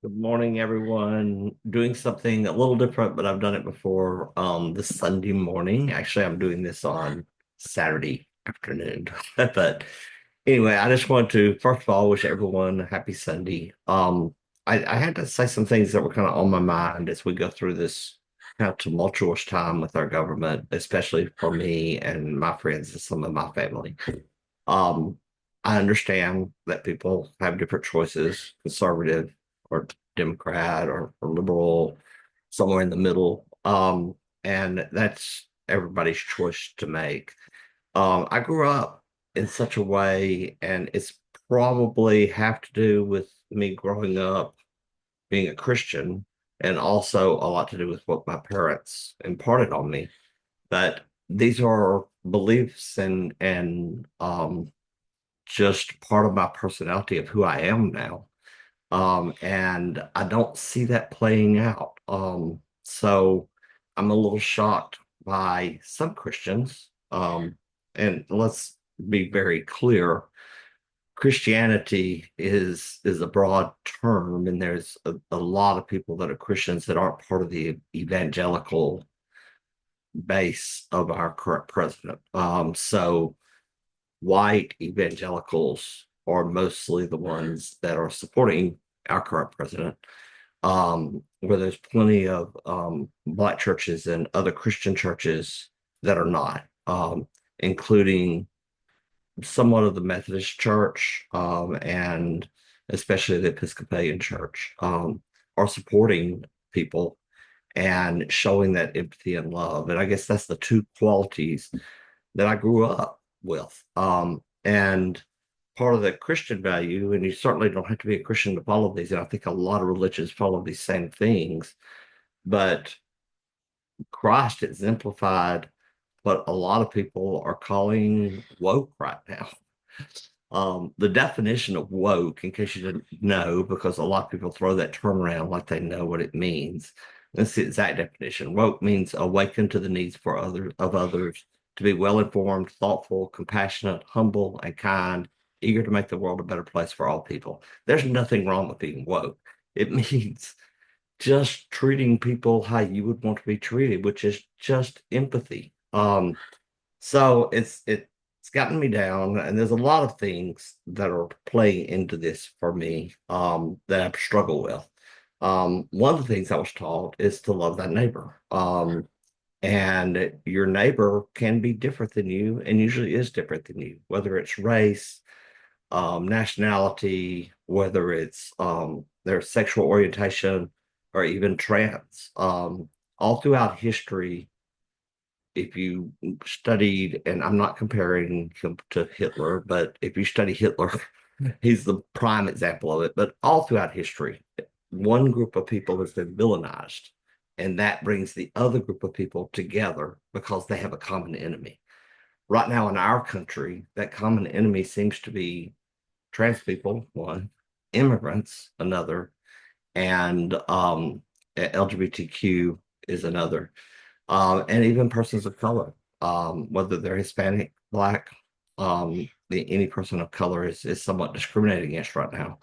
Good morning, everyone. Doing something a little different, but I've done it before. This Sunday morning. Actually, I'm doing this on Saturday afternoon. But anyway, I just want to first of all wish everyone a happy Sunday. I had to say some things that were kind of on my mind as we go through this kind of tumultuous time with our government, especially for me and my friends and some of my family. Um, I understand that people have different choices, conservative or Democrat or liberal, somewhere in the middle. And that's everybody's choice to make. I grew up in such a way, and it's probably have to do with me growing up being a Christian, and also a lot to do with what my parents imparted on me. But these are beliefs and just part of my personality of who I am now. And I don't see that playing out. So I'm a little shocked by some Christians. And let's be very clear, Christianity is a broad term, and there's a lot of people that are Christians that aren't part of the evangelical base of our current president. So white evangelicals are mostly the ones that are supporting our current president, where there's plenty of black churches and other Christian churches that are not, including somewhat of the Methodist Church, and especially the Episcopalian Church, are supporting people and showing that empathy and love. And I guess that's the two qualities that I grew up with. And part of the Christian value, and you certainly don't have to be a Christian to follow these, and I think a lot of religions follow these same things, but Christ exemplified what a lot of people are calling woke right now. The definition of woke, in case you didn't know, because a lot of people throw that term around like they know what it means. That's the exact definition. Woke means awaken to the needs for others, to be well informed, thoughtful, compassionate, humble, and kind, eager to make the world a better place for all people. There's nothing wrong with being woke. It means just treating people how you would want to be treated, which is just empathy. So it's gotten me down, and there's a lot of things that are playing into this for me, that I struggle with. One of the things I was taught is to love that neighbor. And your neighbor can be different than you, and usually is different than you, whether it's race, nationality, whether it's their sexual orientation, or even trans. All throughout history, if you studied, and I'm not comparing him to Hitler, but if you study Hitler, he's the prime example of it. But all throughout history, one group of people has been villainized, and that brings the other group of people together because they have a common enemy. Right now in our country, that common enemy seems to be trans people, one, immigrants, another, and LGBTQ is another, and even persons of color, whether they're Hispanic, Black, any person of color is somewhat discriminated against right now.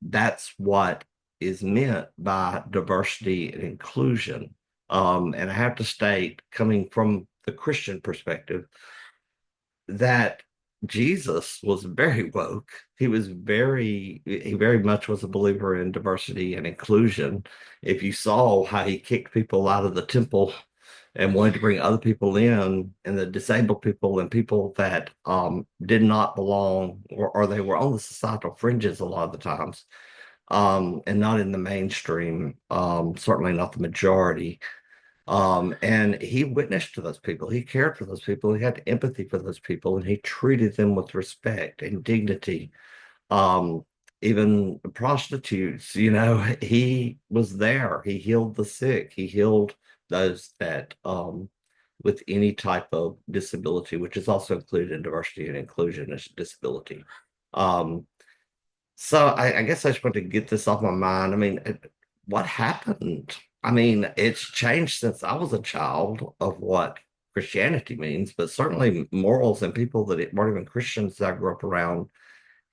That's what is meant by diversity and inclusion. And I have to state, coming from the Christian perspective, that Jesus was very woke. He very much was a believer in diversity and inclusion. If you saw how he kicked people out of the temple and wanted to bring other people in, and the disabled people and people that did not belong, or they were on the societal fringes a lot of the times, and not in the mainstream, certainly not the majority. And he witnessed to those people. He cared for those people. He had empathy for those people, and he treated them with respect and dignity. Um, Even prostitutes, he was there. He healed the sick. He healed those that with any type of disability, which is also included in diversity and inclusion as disability. Um, so I guess I just want to get this off my mind. I mean, what happened? I mean, it's changed since I was a child of what Christianity means, but certainly morals and people that weren't even Christians that I grew up around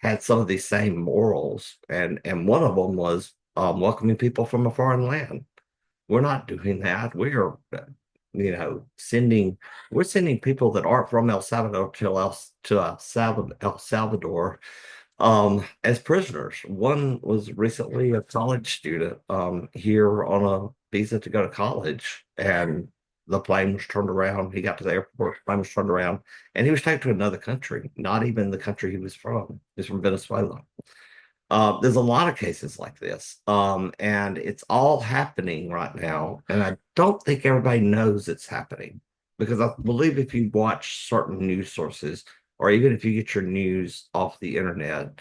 had some of these same morals, and one of them was welcoming people from a foreign land. We're not doing that. We're, sending we're sending people that aren't from El Salvador to El Salvador as prisoners. One was recently a college student here on a visa to go to college, and the plane was turned around. He got to the airport, the plane was turned around, and he was taken to another country, not even the country he was from. He's from Venezuela. There's a lot of cases like this, and it's all happening right now. And I don't think everybody knows it's happening because I believe if you watch certain news sources, or even if you get your news off the internet,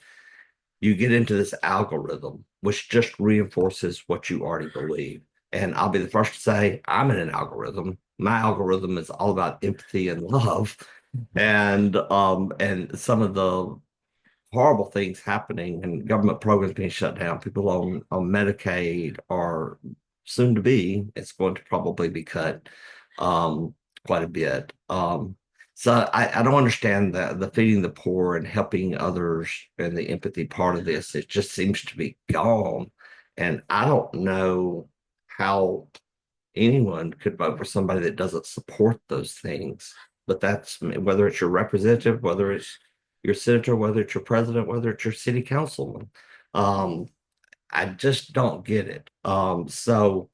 you get into this algorithm, which just reinforces what you already believe. And I'll be the first to say, I'm in an algorithm. My algorithm is all about empathy and love, and some of the horrible things happening and government programs being shut down. People on Medicaid are soon to be, it's going to probably be cut um, quite a bit. So I don't understand the feeding the poor and helping others and the empathy part of this. It just seems to be gone. And I don't know how anyone could vote for somebody that doesn't support those things. But that's whether it's your representative, whether it's your senator, whether it's your president, whether it's your city councilman. Um, I just don't get it. So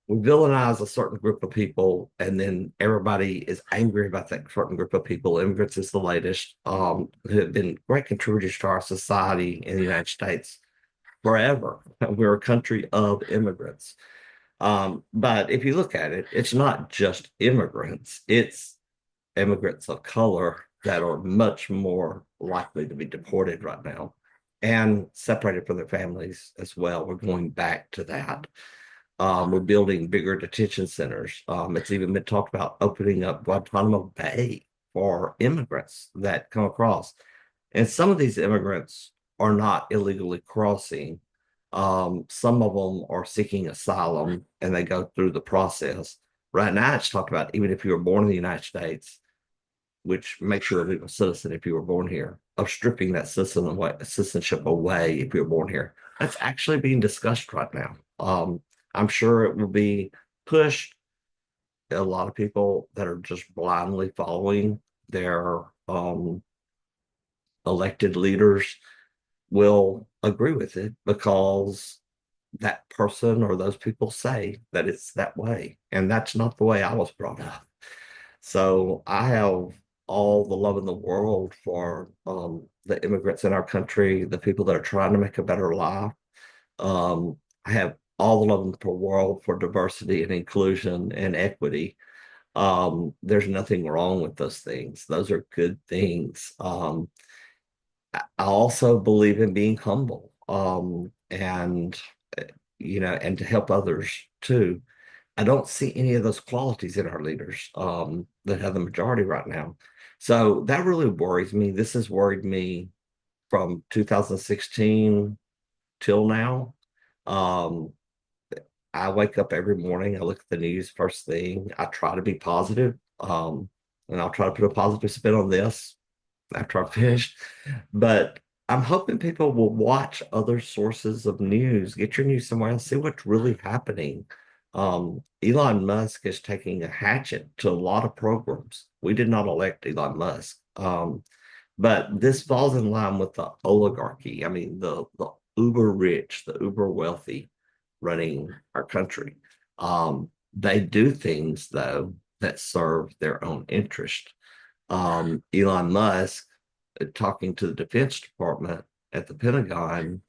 we villainize a certain group of people, and then everybody is angry about that certain group of people. Immigrants is the latest, who have been great contributors to our society in the United States forever. We're a country of immigrants. But if you look at it, it's not just immigrants, it's immigrants of color that are much more likely to be deported right now and separated from their families as well. We're going back to that. We're building bigger detention centers. It's even been talked about opening up Guantanamo Bay for immigrants that come across. And some of these immigrants are not illegally crossing. Some of them are seeking asylum and they go through the process. Right now, it's talked about even if you were born in the United States, which makes you a legal citizen if you were born here, of stripping that citizenship away if you were born here. That's actually being discussed right now. I'm sure it will be pushed. A lot of people that are just blindly following their elected leaders will agree with it because that person or those people say that it's that way. And that's not the way I was brought up. So I have all the love in the world for the immigrants in our country, the people that are trying to make a better life. I have all the love in the world for diversity and inclusion and equity. There's nothing wrong with those things. Those are good things. I also believe in being humble, and and to help others too. I don't see any of those qualities in our leaders that have the majority right now. So that really worries me. This has worried me from 2016 till now. Um, I wake up every morning, I look at the news first thing. I try to be positive, and I'll try to put a positive spin on this after I finish. But I'm hoping people will watch other sources of news, get your news somewhere else, see what's really happening. Elon Musk is taking a hatchet to a lot of programs. We did not elect Elon Musk. But this falls in line with the oligarchy. I mean, the uber rich, the uber wealthy running our country. They do things, though, that serve their own interest. Elon Musk talking to the Defense Department at the Pentagon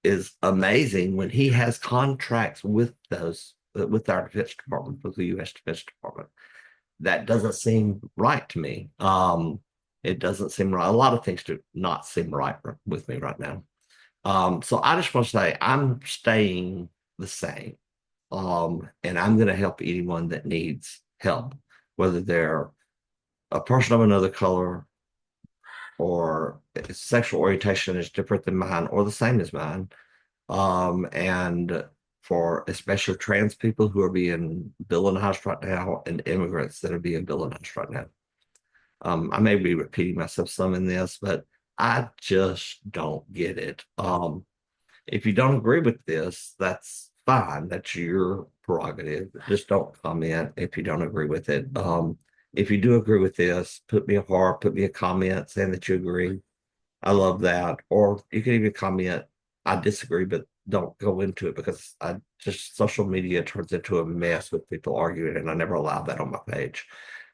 is amazing when he has contracts with those with our Defense Department, with the U.S. Defense Department. That doesn't seem right to me. It doesn't seem right. A lot of things do not seem right with me right now. So I just want to say I'm staying the same. And I'm going to help anyone that needs help, whether they're a person of another color or sexual orientation is different than mine or the same as mine. And for especially trans people who are being villainized right now and immigrants that are being villainized right now. I may be repeating myself some in this, but I just don't get it. If you don't agree with this, that's fine. That's your prerogative. Just don't comment if you don't agree with it. If you do agree with this, put me a heart, put me a comment saying that you agree. I love that. Or you can even comment, I disagree, but don't go into it because I just social media turns into a mess with people arguing, and I never allow that on my page.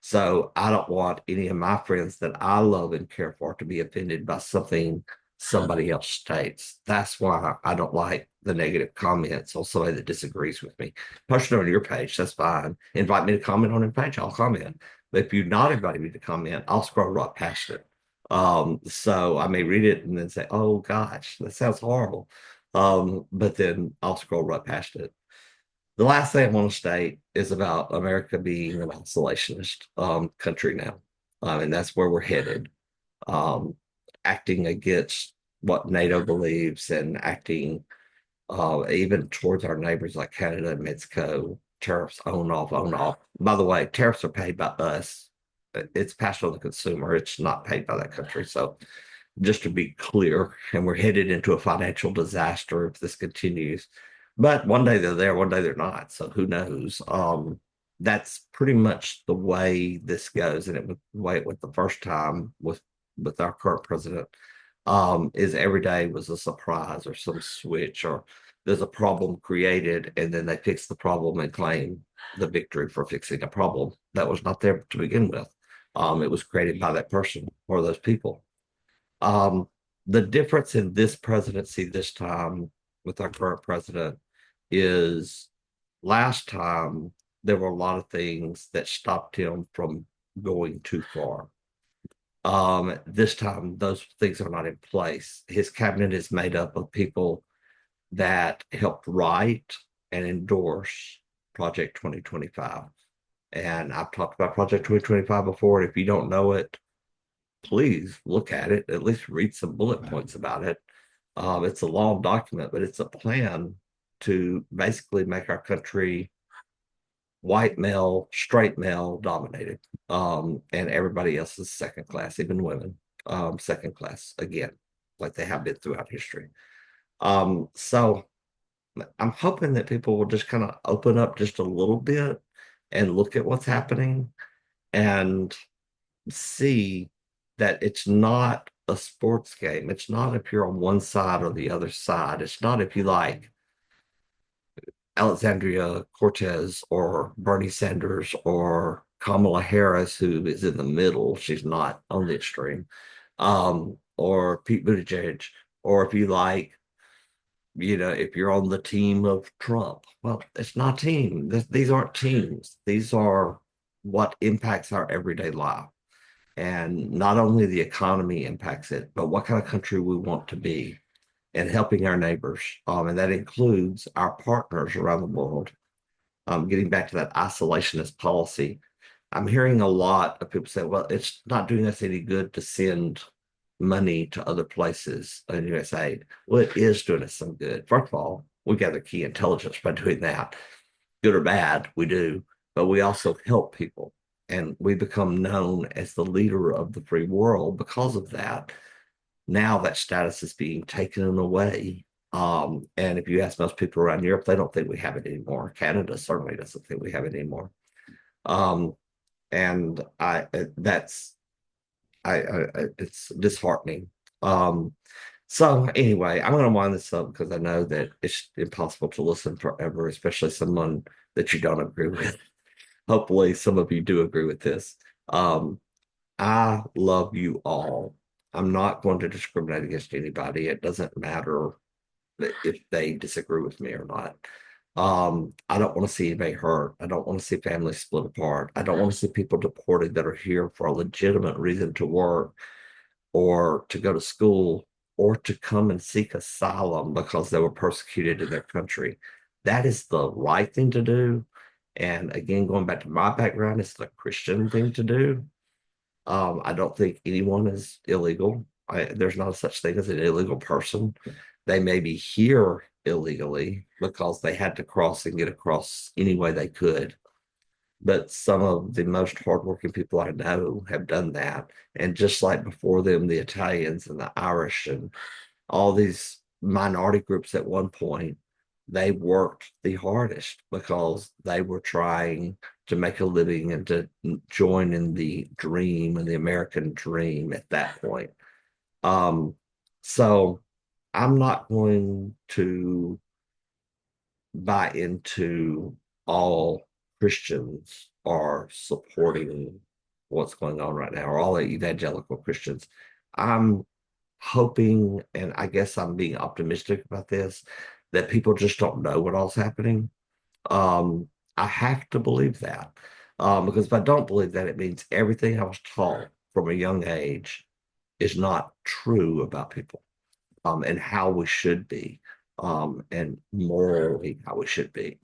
So I don't want any of my friends that I love and care for to be offended by something somebody else states. That's why I don't like the negative comments on somebody that disagrees with me. Post it on your page, that's fine. Invite me to comment on your page, I'll comment. But if you're not inviting me to comment, I'll scroll right past it. So I may read it and then say, oh gosh, that sounds horrible. But then I'll scroll right past it. The last thing I want to state is about America being an isolationist country now. And that's where we're headed. Um, Acting against what NATO believes and acting even towards our neighbors like Canada and Mexico, tariffs on off, on off. By the way, tariffs are paid by us. It's passed on the consumer. It's not paid by that country. So just to be clear, and we're headed into a financial disaster if this continues. But one day they're there, one day they're not. So who knows? That's pretty much the way this goes, and it was the way it went the first time with our current president. Is every day was a surprise or some switch or there's a problem created and then they fix the problem and claim the victory for fixing a problem that was not there to begin with. It was created by that person or those people. Um, the difference in this presidency this time with our current president is last time there were a lot of things that stopped him from going too far. This time those things are not in place. His cabinet is made up of people that helped write and endorse Project 2025. And I've talked about Project 2025 before. And if you don't know it, please look at it, at least read some bullet points about it. It's a long document, but it's a plan to basically make our country white male, straight male dominated. And everybody else is second class, even women, second class again, like they have been throughout history. So I'm hoping that people will just kind of open up just a little bit and look at what's happening and see that it's not a sports game. It's not if you're on one side or the other side. It's not if you like Alexandria Cortez or Bernie Sanders or Kamala Harris, who is in the middle. She's not on the extreme. Or Pete Buttigieg, or if you like, if you're on the team of Trump. Well, it's not a team. These aren't teams. These are what impacts our everyday life. And not only the economy impacts it, but what kind of country we want to be and helping our neighbors. And that includes our partners around the world. Getting back to that isolationist policy, I'm hearing a lot of people say, well, it's not doing us any good to send money to other places in USAID. Well, it is doing us some good. First of all, we gather key intelligence by doing that. Good or bad, we do, but we also help people. And we become known as the leader of the free world because of that. Now that status is being taken away. And if you ask most people around Europe, they don't think we have it anymore. Canada certainly doesn't think we have it anymore. Um, and it's disheartening. So anyway, I'm going to wind this up because I know that it's impossible to listen forever, especially someone that you don't agree with. Hopefully, some of you do agree with this. I love you all. I'm not going to discriminate against anybody. It doesn't matter if they disagree with me or not. I don't want to see anybody hurt. I don't want to see families split apart. I don't want to see people deported that are here for a legitimate reason to work or to go to school or to come and seek asylum because they were persecuted in their country. That is the right thing to do. And again, going back to my background, it's the Christian thing to do. I don't think anyone is illegal. There's not such thing as an illegal person. They may be here illegally because they had to cross and get across any way they could. but some of the most hardworking people I know have done that. And just like before them, the Italians and the Irish and all these minority groups at one point, they worked the hardest because they were trying to make a living and to join in the dream and the American dream at that point. Um, so I'm not going to buy into all Christians are supporting what's going on right now, or all evangelical Christians. I'm hoping, and I guess I'm being optimistic about this, that people just don't know what all's happening. Um, I have to believe that. Because if I don't believe that, it means everything I was taught from a young age is not true about people, and how we should be, and morally how we should be.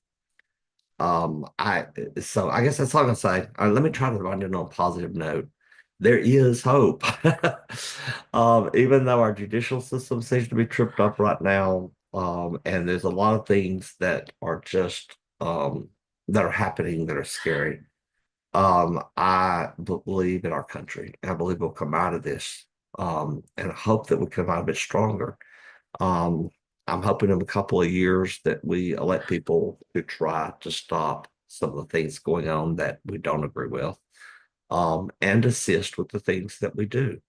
I so I guess that's all I'm gonna say. Let me try to find it on a positive note. There is hope. Even though our judicial system seems to be tripped up right now, and there's a lot of things that are just that are happening that are scary. I believe in our country. I believe we'll come out of this, and I hope that we come out of it stronger. Um, I'm hoping in a couple of years that we elect people who try to stop some of the things going on that we don't agree with, and assist with the things that we do.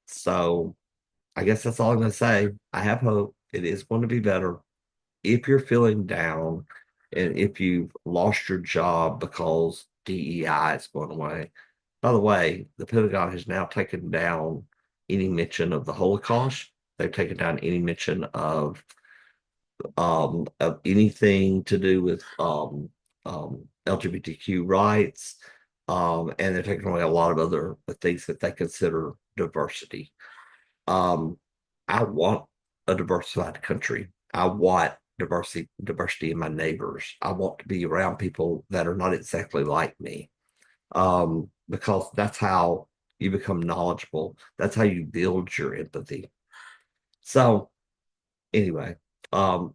So I guess that's all I'm going to say. I have hope. It is going to be better. If you're feeling down and if you've lost your job because DEI is going away, by the way, the Pentagon has now taken down any mention of the Holocaust. They've taken down any mention of anything to do with LGBTQ rights, and they're taking away a lot of other things that they consider diversity. Um, I want a diversified country. I want diversity in my neighbors. I want to be around people that are not exactly like me, because that's how you become knowledgeable. That's how you build your empathy. So anyway, I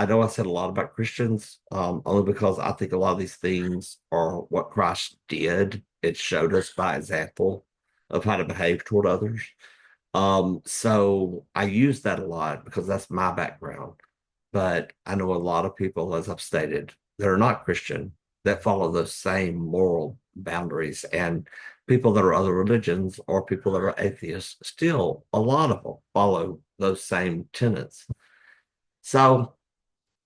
know I said a lot about Christians, only because I think a lot of these things are what Christ did. It showed us by example of how to behave toward others. So I use that a lot because that's my background. But I know a lot of people, as I've stated, that are not Christian that follow those same moral boundaries. And people that are other religions or people that are atheists, still a lot of them follow those same tenets. So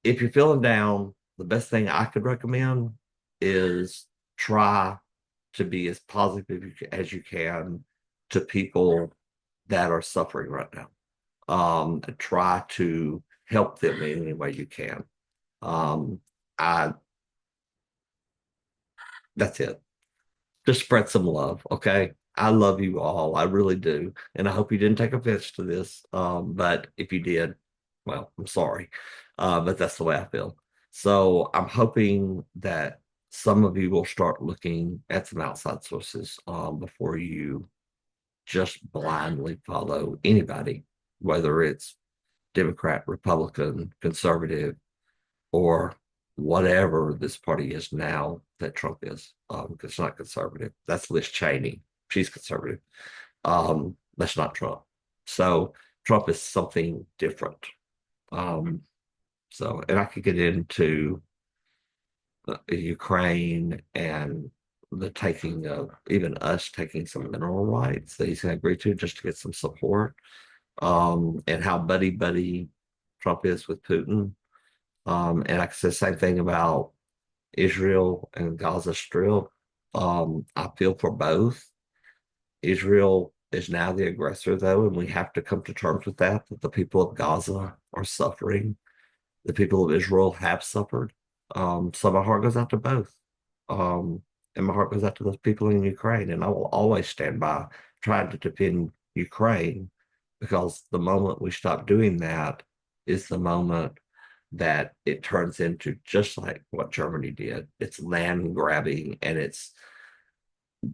if you're feeling down, the best thing I could recommend is try to be as positive as you can to people that are suffering right now. Try to help them in any way you can. Um, I That's it. Just spread some love, okay? I love you all. I really do. And I hope you didn't take offense to this. But if you did, well, I'm sorry. But that's the way I feel. So I'm hoping that some of you will start looking at some outside sources, before you just blindly follow anybody, whether it's Democrat, Republican, conservative, or whatever this party is now that Trump is. It's not conservative. That's Liz Cheney. She's conservative. That's not Trump. So Trump is something different. Um, and I could get into Ukraine and the taking of even us taking some mineral rights that he's going to agree to just to get some support. And how buddy Trump is with Putin. And I can say the same thing about Israel and Gaza Strip. I feel for both. Israel is now the aggressor, though, and we have to come to terms with that the people of Gaza are suffering. The people of Israel have suffered. So my heart goes out to both. Um, and my heart goes out to those people in Ukraine. And I will always stand by trying to defend Ukraine because the moment we stop doing that is the moment that it turns into just like what Germany did. It's land grabbing and it's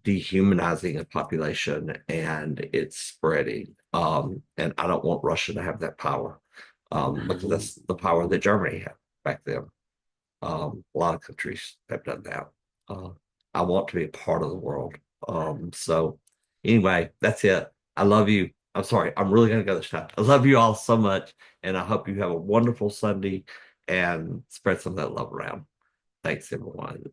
dehumanizing a population and it's spreading. And I don't want Russia to have that power, because that's the power that Germany had back then. A lot of countries have done that. Uh, I want to be a part of the world. So anyway, that's it. I love you. I'm sorry. I'm really gonna go this time. I love you all so much, and I hope you have a wonderful Sunday and spread some of that love around. Thanks, everyone.